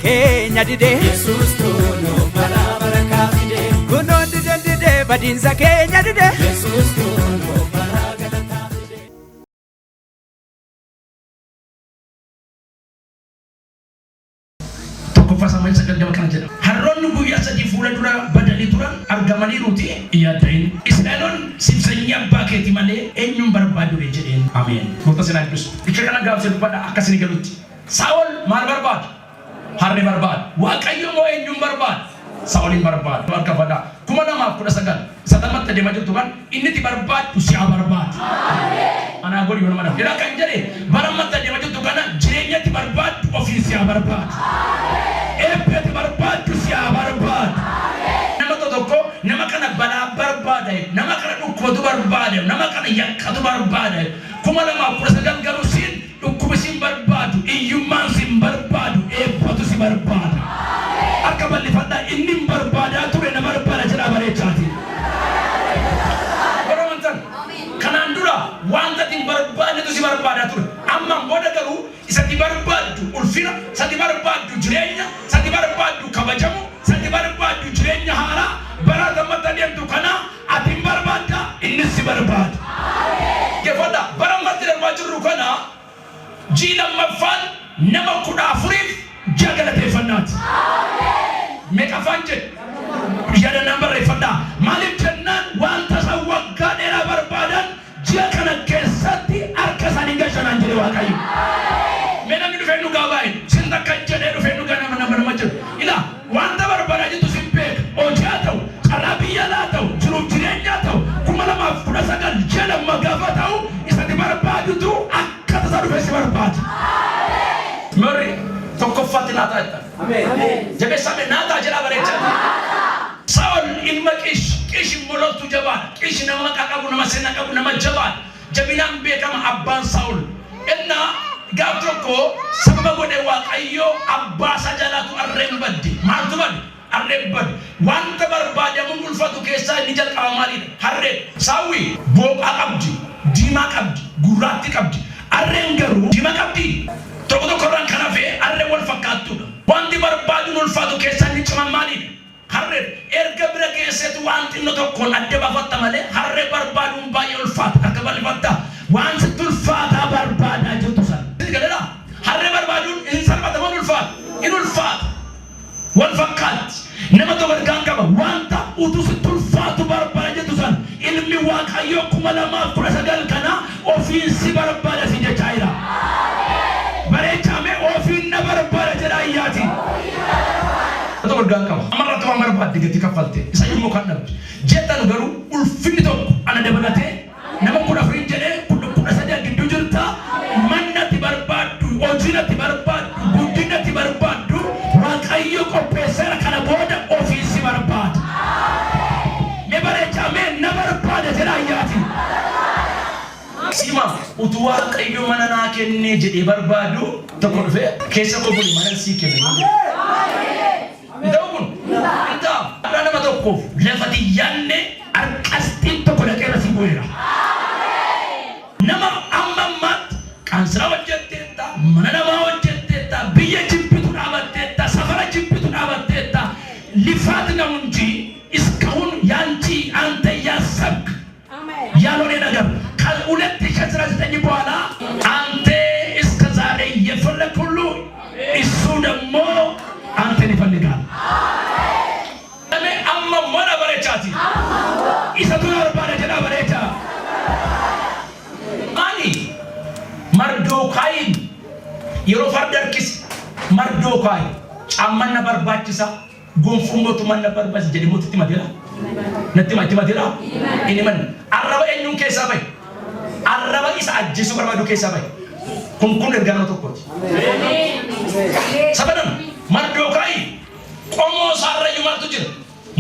keenya dide Yesus kuno bara kafide kuno dide badinsa keenya dide Yesus kuno bara galatafide Tokkoffaa Saamu'eel 9 kana jedha. Harroonni guyyaa sadii fuula dura badanii turan argamaniiruuti yaaddain. Israa'eloon sibsanyii abbaa keeti malee eenyuun barbaadu jedheen. Ameen. Gooftaan sinaa eebbisu. Icha kana gaafsee dubbadha akkasini galutti. Saa'ol maal barbaadu? Harree barbaadu. Waaqayyo moo eenyuun barbaadu? Saa'olin barbaadu. Harka fadaa. 2019 satamatti deemaa jirtu kan inni itti barbaadu si'a barbaadu. Anaa godhi yoo nama dhabu. Yeroo kan jedhe baramatti deemaa jirtu kana jireenya itti barbaadu ofii si'a barbaadu. Eebbeeti barbaadu si'a barbaadu. Nama tokko nama kana balaa barbaada, nama kana dhukkubatu barbaada, nama kana yakkatu barbaada. 2019 garuu siin dhukkubi siin barbaadu, iyyummaan siin barbaadu, eebbatu si barbaada. Akka bal'ifadhaa inni hin barbaadaa ture nama barbaada jedhaa bareechaati. Baramantan kanaan dura wanta ati hin barbaadnetu si barbaadaa ture. Amma booda garuu isatti barbaaddu ulfina, isatti barbaaddu jireenya, isatti barbaaddu kabajamu, isatti barbaaddu jireenya haaraa bara tammata deemtu kana ati hin barbaadda inni si barbaada. Geeffadha baramatti darbaa jirru kana jiilamaffaan nama 14 ji'a galateeffannaati. Meeqa afaan jedhe yaada nama barreeffadhaa. Maaliif jennaan wanta isaan waggaa dheeraa barbaadan ji'a kana keessatti harka isaanii gashanaan jedhe Waaqayyo. Mee namni dhufee nu gaabaa'e sin takka jedhee dhufee nu gaa nama jiru. Ilaa wanta barbaadaa jirtu sin beeka. Hojii haa ta'u, carraa biyyaa haa ta'u, jiruuf jireenya haa ta'u, 2019 ji'a lamma gaafa ta'u isatti barbaadutu akka tasaa dhufee si barbaada. Murri tokkoffaatti naataa jedha. Jabeessame naataa jedhaa bareechaa. Saa'ol ilma Qiish mololtu jabaadha. Qiish nama maqaa qabu, nama seenaa qabu, nama jabaadha. Jabinaan beekama abbaan Saa'ol. Innaa gaaf tokko sababa godhee Waaqayyo abbaa isaa jalaatu harreen badde. Maaltu badde? Harreen badde. Wanta barbaadamuun ulfatu keessaa inni jalqaba maalidha? Harreen. Saawwi booqaa qabdi, diimaa qabdi, gurraatti qabdi. Harreen garuu diimaa qabdi. Tokko irraan kan hafe harreen wal fakkaattuudha. Wanti barbaaduun ulfatu keessaa inni ciman maalidha? Harreen. Erga bira geesseetu wanti inni tokkoon adda baafatta malee harree barbaaduun baay'ee ulfaata. Akka bal'ifatta wanti ulfaataa barbaadaa jirtu sana. Galela harree barbaaduun hin salphataman ulfaata. In ulfaata. Wal fakkaatti. Nama tokko argaan qaba wanta utuu sitti ulfaatu barbaada jirtu sana. Ilmi Waaqayyoo 2019 kana ofiin si barbaada si jechaa jira. Bareechame ofiin na barbaada jedhaa iyyaati. Tokko argaan qaba. Amarratti waan barbaadde gati kaffalte. Isa immoo kan dhabde. Jettan garuu ulfinni tokko ana dabalatee nama 14 jedhee 13 gidduu jirta. Mannatti barbaaddu, hojiinatti barbaaddu, guddinatti barbaaddu. Waaqayyo qopheesseera kana booda ofii si barbaada. Me bareechame na barbaada jedhaa iyyaati. Sima utuu Waaqayyo mana naa kennee jedhee barbaadu tokko dhufee keessa koo buli mana sii kenne. Ta'u kun ta'u nama tokkoof lafa xiyyaanne harkastiin tokko dhaqeera si bu'eera. Nama amma ammaatti qansiraa hojjetteetta, mana namaa hojjetteetta, biyya jibbitu dhaabatteetta, safara jibbitu dhaabatteetta. Lifaat na hunji iskahun yaanchi ante yaasab ያልሆነ ነገር ከ2019 በኋላ አንተ እስከ ዛሬ የፈለክ ሁሉ እሱ ደግሞ አንተን ይፈልጋል። እኔ አማማ በረቻቲ ኢሰቱን አርባለ ጀና በረቻ ማኒ መርዶካይን የሮፋርደርኪስ መርዶካይ ጫማና በርባችሳ ጎንፉሞቱ ማን በርባስ ጀዲሞት ትመደላ ነጥማት ትመደላ ኢኒመን arraba eenyuun keessaa bahe arraba isa ajjeesuu barbaadu keessaa bahe kun ergaa tokkooti. Sabanan Mardokaayi qomoo isaarra maaltu jira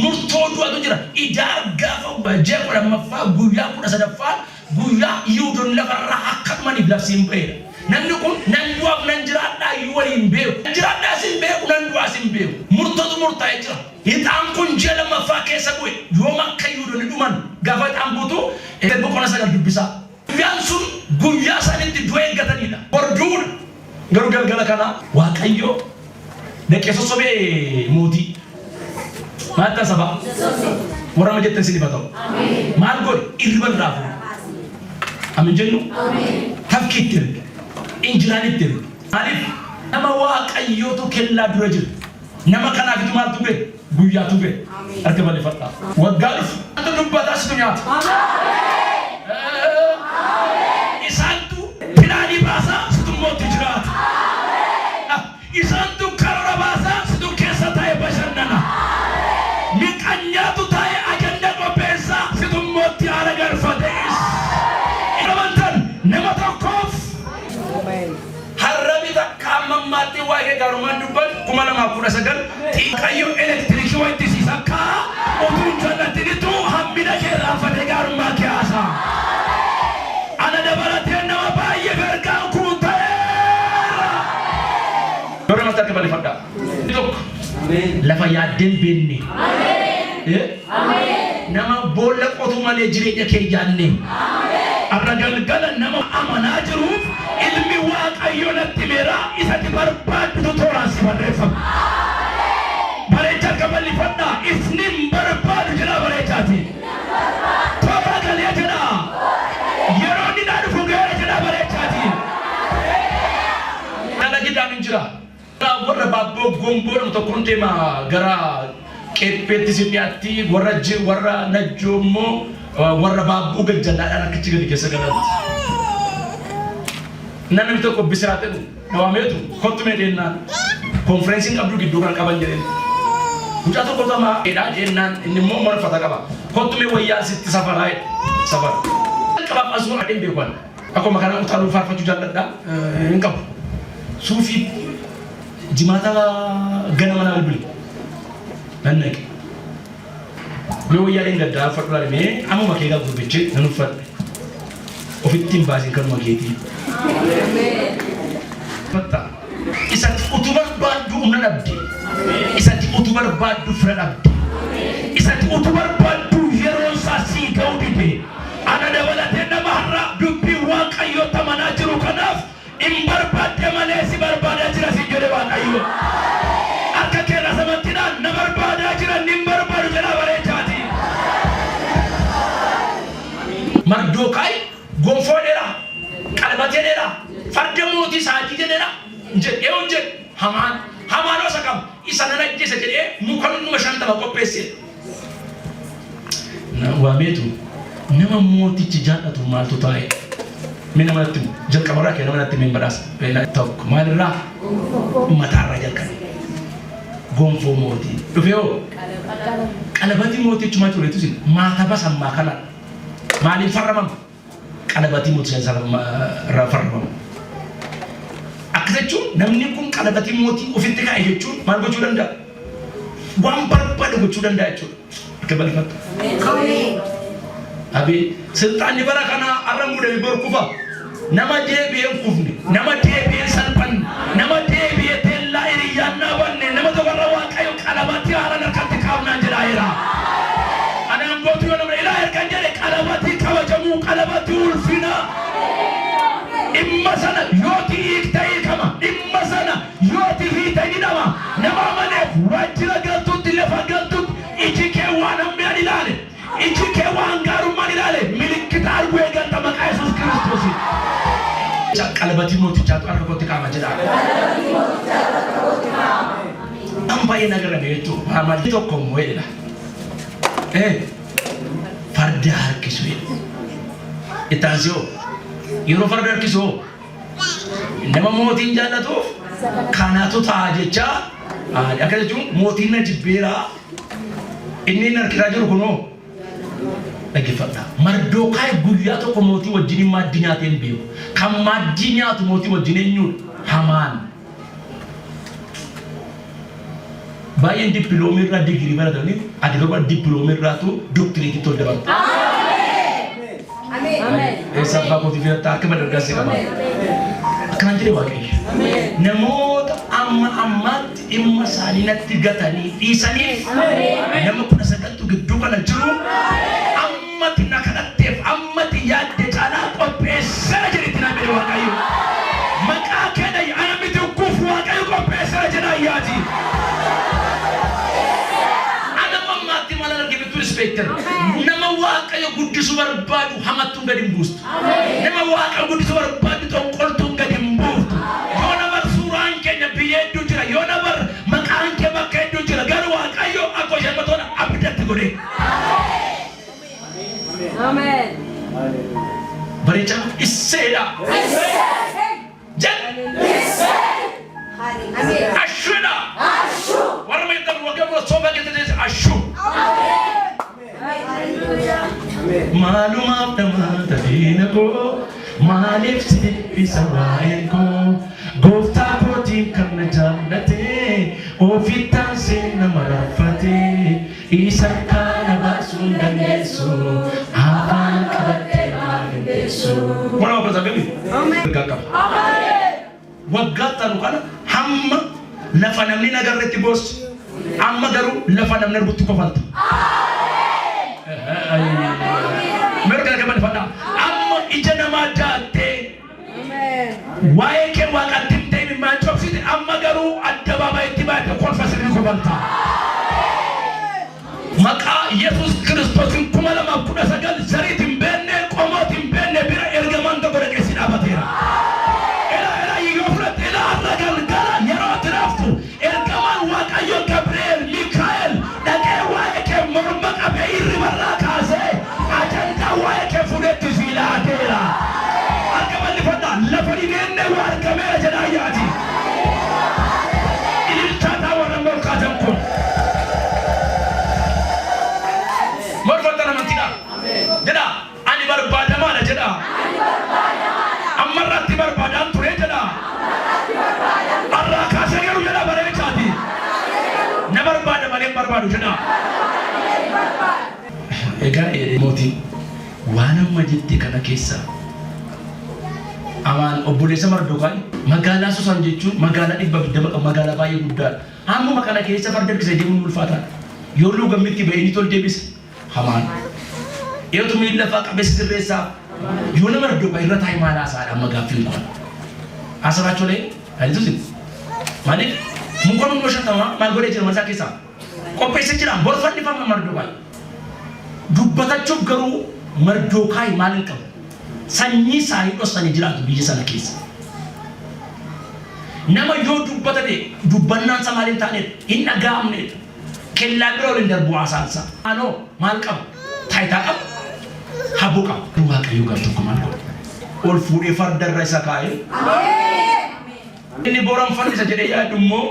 murtoo du'atu jira idaar gaafa ji'a 10ffaa guyyaa 13ffaa guyyaa Yihuudoonni lafarraa akka dhumaniif labsiin baheedha. Namni kun nan du'aaf nan jiraadhaa iyyuu waliin beeku. Jiraadhaa sin beeku nan du'aa sin beeku. Murtootu murtaa'ee jira. Hixaan kun ji'a 2ffaa keessa bu'e yoom akka Yihuudoonni dhuman gaafa hixaan buutu boqonnaa 9 dubbisaa. Guyyaan sun guyyaa isaaniitti du'ee eeggatanidha. Borduudha. Garuu galgala kana Waaqayyo Daqee sossobee mootii. Maal ta'a saba? Warra ma jettan sini bata'u. Maal godhe irriba irraa fuudhe. Amin jennu? Tafkiitti erge. Injiraanitti erge. Maaliif nama waaqayyootu kellaa dura jira. Nama kanaafitu maaltu bee? Guyyaatu bee. Harka balleeffadhaa. Waggaa dhufu. Antu dubbataa situ nyaata. Isaantu filaanii baasaa situ mootti jiraata. Isaantu karoora baasaa situ keessa taa'ee bashannana. Miqanyaatu taa'ee ajanda qopheessaa situ mootti haala galfatees. Inamantan nama tokkoof harrabi takka ammammaatti waa'ee gaarummaan dubban 2019 xiqqayyoo elektirikii wayitti siisa kaa utuun jallatinitu hammina kee raanfatee gaarummaa kee haasaa. Ana dabalatee nama baay'ee gargaan kun ta'eera. Yoo namatti akka balleeffadhaa. Tokko lafa yaaddeen beenne. Nama boolla qotu malee jireenya kee yaadne. Arra galgala nama amanaa jiruuf ilmi waaqayyo natti meera isatti barbaaddu tooraan si barreeffama. Bareecha akka balleeffadhaa isnin barbaadu jedha bareechaati. Toora galee jedha. Yeroo inni dhufu galee jedha bareechaati. Dhala gidaan hin jira. Warra baabboo gomboo tokkoon deema gara qepheetti sinniyaatti warra najjoo immoo warra baabboo gajjallaadhaan akkachi gadi keessa galatti. Namni tokko bisiraate dhawameetu kottumee deennaan konferensiin qabduu gidduu kan qaban jedheen. Mucaa tokko tamaa dheedhaa deennaan inni immoo marfata qaba. Kottumee wayyaa sitti safaraa safara. Qabaaf asuma adeen beekuun akkuma kana utaaluu faarfachuu jaalladhaa hin qabu. Suufii jimaata ganama naa bilbili. Nannaqe. Mee wayyaaleen gaddaa fadhuudhaan mee amma kee gaaf gurbichi nan uffadhe. Ofittiin baasin kanuma keetii. Fatta. Isatti utuu barbaaddu humna dhabde. Isatti utuu barbaaddu fira dhabde. Isatti utuu barbaaddu yeroon isaa sii ga'uu dide. Ana dabalatee nama har'a dubbii waaqayyoo tamanaa jiru kanaaf hin barbaadde malee si barbaadaa jira si jedhe waaqayyo. Akka keerra samantinaan na barbaadaa jiran hin barbaadu jedha bareechaati. Mardookaay gonfoo dheeraa qalbatee dheeraa farda mootii saatii jedheera jedhee hojjedhe hamaan osa qabu isa nan ajjeesa jedhee muka numa shantama qopheesse. Waameetu nama mootichi jaallatu maaltu taa'e. Mina manatti jalqabarraa kee nama natti min badhaasa. Tokko maalirraa mataarraa jalqabe. Gonfoo mootii dhufee hoo qalabatii mootichuma tureetu sin maataba sammaa kana maaliin farramama qalabatii mootii irraa farramama. Akka jechuun namni kun qalabatii mootii ofitti kaa'e jechuun maal gochuu danda'a? Waan barbaade gochuu danda'a jechuudha. Akka bal'ifatu. Abee siltaanni bara kanaa arra mudee borkufa nama deebi'een kufne nama deebi'een salphanne nama deebi'ee teellaa hiriyyaan dhaabanne nama tokkorra waaqayyo qalabatii haala harkatti kaafnaan jedhaayera. Anaan gootu yoo namni ilaa ergan jedhe qalabatii kabajamuu qalabatii ulfina. Dhimma sana yooti hiikta hiikama dhimma sana yooti hiita hidhama nama amaneef waajjira galtuutti lafa galtuutti iji kee waan hammeen ilaale. Iji kee waan gaarummaan ilaale milikkita arguu eeganta maqaa Yesuus Kiristoos. Qalabatii mootichaatu harka kootti kaa'ama jedha. An baay'ee nagarame jechuudha. Maamalli tokko immoo jedha. Farda harkisu jedha. Ittaansiyoo yeroo farda harkisoo nama mootiin jaallatuuf kanaatu ta'a jechaa akka jechuun mootiin na jibbeeraa inni harkisaa jiru kunoo. Dhaggeeffadha. Mardookaay guyyaa tokko mootii wajjin maaddii nyaatee hin beeku. Kan maaddii nyaatu mootii wajjin eenyudha? Hamaan. Baay'een dippiloomi irraa digirii baratanii ati garuu dippiloomi irraatu doktiriitii tol dabaltu. Eessa abbaa kootii fi akka madargaasee qaba. Akkanaan jedhee waaqayyo. Namoota ammaatti dhimma isaanii natti gatanii dhiisaniif nama 19 gidduu kana jiru. Ammati na kadhatteef ammati yaadde caalaa qopheessara jedhetti na bire waaqayyo. Maqaa keenya ana miti kuuf waaqayyo qopheessara jedha yaati. disrespected. Nama waaqayyo guddisu barbaadu hamattuun gadi hin buustu. Nama waaqayyo guddisu barbaadu tonqoltuun gadi hin buustu. Yoo nama suuraan keenya biyya hedduu jira, yoo nama maqaan kee bakka hedduu jira, garuu waaqayyo akka shamatoota abdatti godhe. Amen. Bareecha isseedha. Ashuna. Warra meeqan waggaa soba keessatti ashu. Maalumaaf dhamaata diina koo maaliif sibbisa waa'een koo gooftaa kootiin kan na jaallatee ofittaan seenna mararfatee isa kana baasuun dandeessu afaan qabattee dandeessu. Wala wabasa gabi. Waggaa tanu kana hamma lafa namni nagarreetti boos amma garuu lafa namni argutti kofalta. Mereka kaman fada amma ija nama jaatte waa'ee kee waaqatti deemi maan cobsite amma garuu addabaabaay itti baate kolfasirri kofalta. Maqaa Yesuus Kiristoosin 2019 zariitiin beenne qomootiin beenne bira ergamaan tokko dhaqee si dhaabateera. Ega moti waan amma jetti kana keessa amaan obboleessa Mardokai magaalaa Susan jechuun magaalaa dhibba bidda magaalaa baay'ee guddaadha. Amma kana keessa farda harkisee deemuun ulfaata. Yoo luu gammitti ba'ee ni tol deebise hamaan. Yoo tu miila faa qabeessa sirreessaa yoo nama Mardokai irra taa'ee maal haasaadha amma gaaffiin kun. Haasabaacholee adiitusi maaliif mukoon hundoo shatamaa maal godhee jira masaa keessaa qopheessee jira borfanni fama Mardokai. Dubbatachuuf garuu Mardokai maal hin qabu. Sanyii isaa hidhosanii jiraatu biyya sana keessa. Nama yoo dubbatate dubbannaan isaa maal hin taaneedha. Hin dhaga'amneedha. Kellaa bira waliin darbu haasaansaa. Anoo maal qabu? Taayitaa qabu? Haboo qabu. Waaqayyoo gar tokko maal godhu? Ol fuudhee fardarra isa kaa'ee. Inni booraan fannisa jedhee yaadu immoo.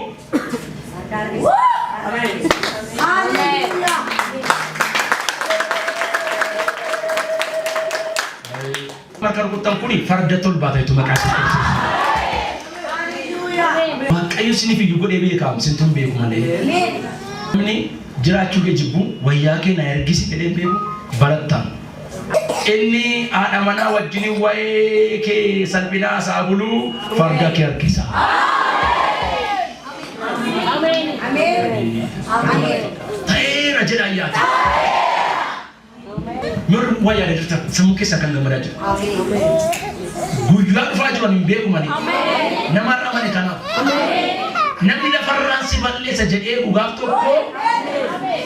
Markar kutan kuni farda tol bata itu makasih. Waaqayyo sini fi yugo deebi'ee kaa'am sintuun beeku malee. Namni jiraachuu kee jibbu wayyaa kee na ergisi jedhee beeku barattaan. Inni haadha manaa wajjin waa'ee kee salphinaa isaa buluu farda kee harkisa. Ta'eera jedha ayyaata. Nur waya ada tetap semua kisah akan gambar aja. Guyuan fajuan beku mani. Nama ramai kanal. Nabi la farransi balle saja ugaf toko.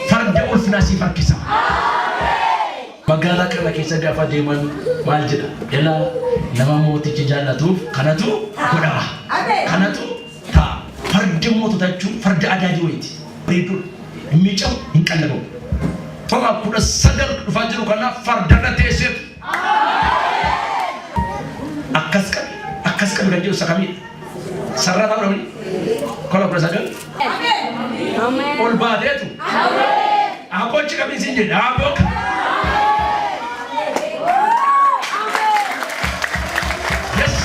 Farda ulfinasi farkisa. Magala kana kisah gafa deman maljida. Ela nama moti cijallatu kanatu kuda. Kanatu ta farda motu tachu farda ada jiwiti. Itu micam inkalabo. Fama kuda sadar fajiru kana fardana teset. Akas kan gaji usakami. Sarra tahu ni? Kalau kuda sadar? Amen. All bad itu. Amen. Aku cakap di sini dah. Yes.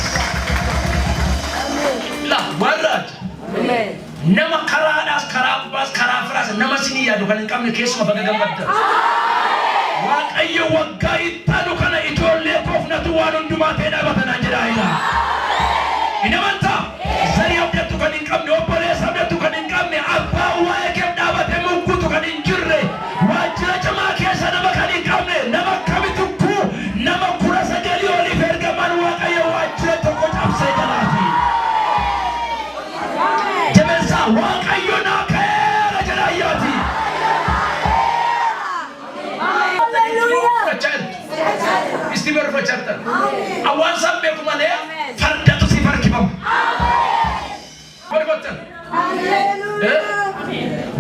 Lah, warat. Amen. Nama karadas, karabas, karafras, nama sini ya dukan kami kesu apa gagal pada. Wak ayo wakai tanu kana itolle kofna tuwanun dumate da bata najiraila. Ina manta. Sari abda tukan kami opole sabda tukan kami apa wae kem da bata mungu tukan jirre. Wajira jama kesa nama kali kami nama kami tuku nama kurasa jali oli vergaman wak ayo wajira toko tapse jalati. Wakayo na kera jana yati. barbaachatan. Awwaasa beeku malee fardatu si farkifamu. Barbaachatan.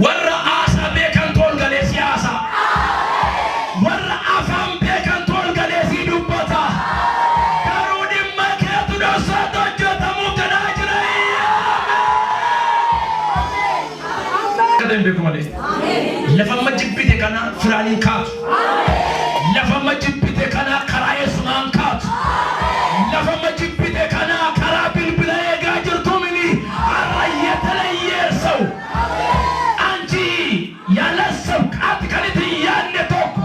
Warra aasaa beekan toon galee siyaasa. Warra afaan beekan toon galee si dubbata. Garuu dhimma keetu dhoosaa hojjetamu jedhaa jira. Kadeen beeku malee. Lafa majjibbite kana firaaniin kaatu. Lafa majjibbite kana karaa Yesuusaan kaatu. Lafa majjibbite kana karaa bilbila eegaa jirtu mini arrayyatalayyee sau. Anji yaala sau kaati kan itti yaadne tokko.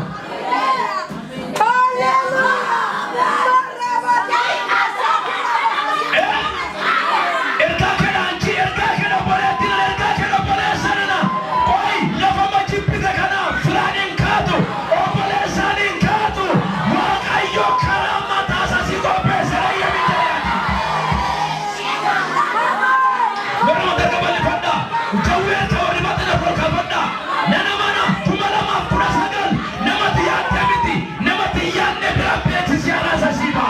Ergaa kana anji ergaa kana boleetti ergaa kana boleessanana. Oi lafa majjibbite kana firaaniin kaatu. Oboleessaniin kaatu. Waaqayyo karaa mataasa si qopheessee yaabitee. Garuu darga bal'ifadha. Jawwee ta'uu dhibaatee na folkaafadha. Nana mana kuma lamaaf kudha sagal namatti yaadde miti namatti yaadne bira beeksisi alaasa siiba.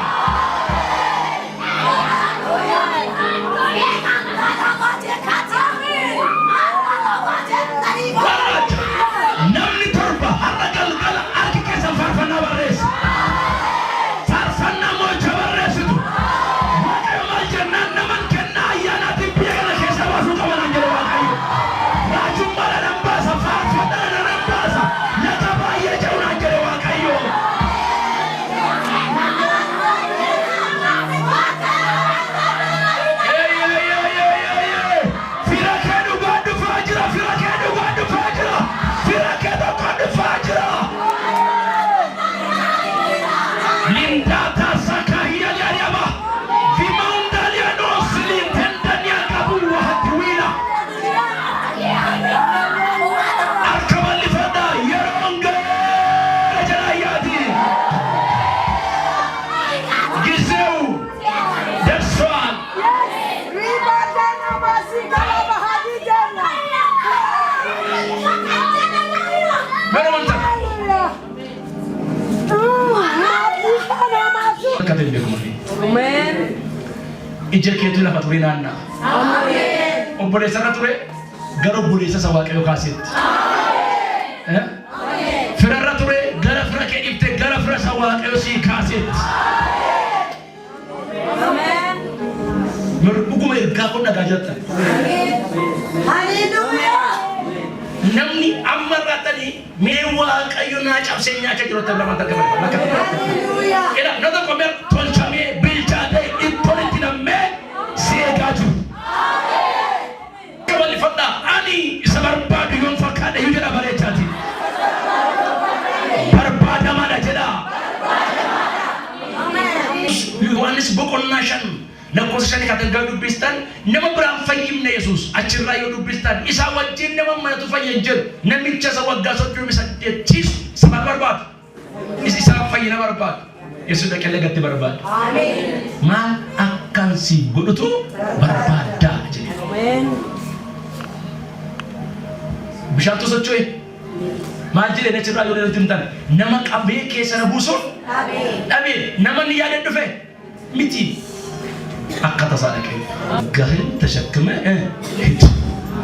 Namni torba har'a galgala harki keessa faarfannaa barreessa. Faarfannaa mo'icha barreessitu. Waaqayyo maal jennaan naman kennaa ayyaanaatiin biyya kana keessa baasuu qaban jedhe Waaqayyo. Raajummaadhaan nan baasa faarfannaadhaan nan baasa laga baay'ee jedhuudhaan jedhe Waaqayyo. Fira kee dhugaa dhufaa jira. Fira kee dhugaa dhufaa jira. Fira kee tokko dhufaa jira. Lindata sakahia liariama. Vimaunda lianos lintendania kabuwa hatiwila. Arkamali fada yeronge rajanayati. Giseu. That's one. Kadeen beeku malee. Amen. Ija keetu lafa ture naanna. Amen. Obboleessa irra ture gara obboleessa isa Waaqayyo kaasetti. Fira irra ture gara fira kee dhiibte gara fira isa Waaqayyo sii kaasetti. Amen. Dhuguma ergaa kun dhagaa jirta. Hallelujah. Namni amma irraatanii mee Waaqayyo naa cabsee nyaachaa jiru ta'e lama argama. Hallelujah. Ila nota komee tolchamee bilchaatee ittolitti nammee si eegaa jiru. Kabalifadhaa ani isa barbaadu yoon fakkaadhe yoo jedha bareechaati. Barbaadamaadha jedha. Yohaannis boqonnaa 5 lakkoofsa 5 kan dubbistan nama biraan fayyimne Yesuus achirraa yoo dubbistan isaa wajjin nama manatu fayyan jedhu namicha isa waggaa 38 isa barbaadu. Isa fayyina barbaadu. Yesuus dhaqee gatti barbaadu. Amen. Maal akkan si godhutu barbaadda jedhe. Amen. Bishaan socho'e maal jedhe achirraa yoo dheeratti hin taane nama qabee keessa na buusuun dhabee nama ni yaadee dhufe miti akka tasaa dhaqee gahee tashakkime